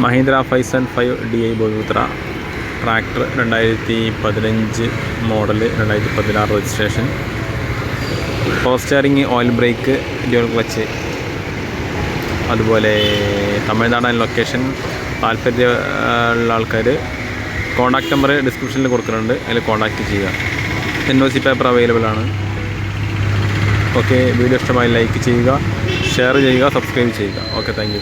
Mahindra 575 DI Bhoomiputra Traktor 2015 model 2016 registration. Power stearing, oil brake, dual clutch. അതുപോലെ Tamil Nadu location താല്പര്യമുള്ള ആൾക്കാർ contact number ഡിസ്ക്രിപ്ഷനിൽ കൊടുക്കുന്നുണ്ട്, അതിൽ കോൺടാക്റ്റ് ചെയ്യുക. NOC പേപ്പർ അവൈലബിൾ ആണ്. ഓക്കെ, വീഡിയോ ഇഷ്ടമായി ലൈക്ക് ചെയ്യുക, ഷെയർ ചെയ്യുക, സബ്സ്ക്രൈബ് ചെയ്യുക. Okay, thank you.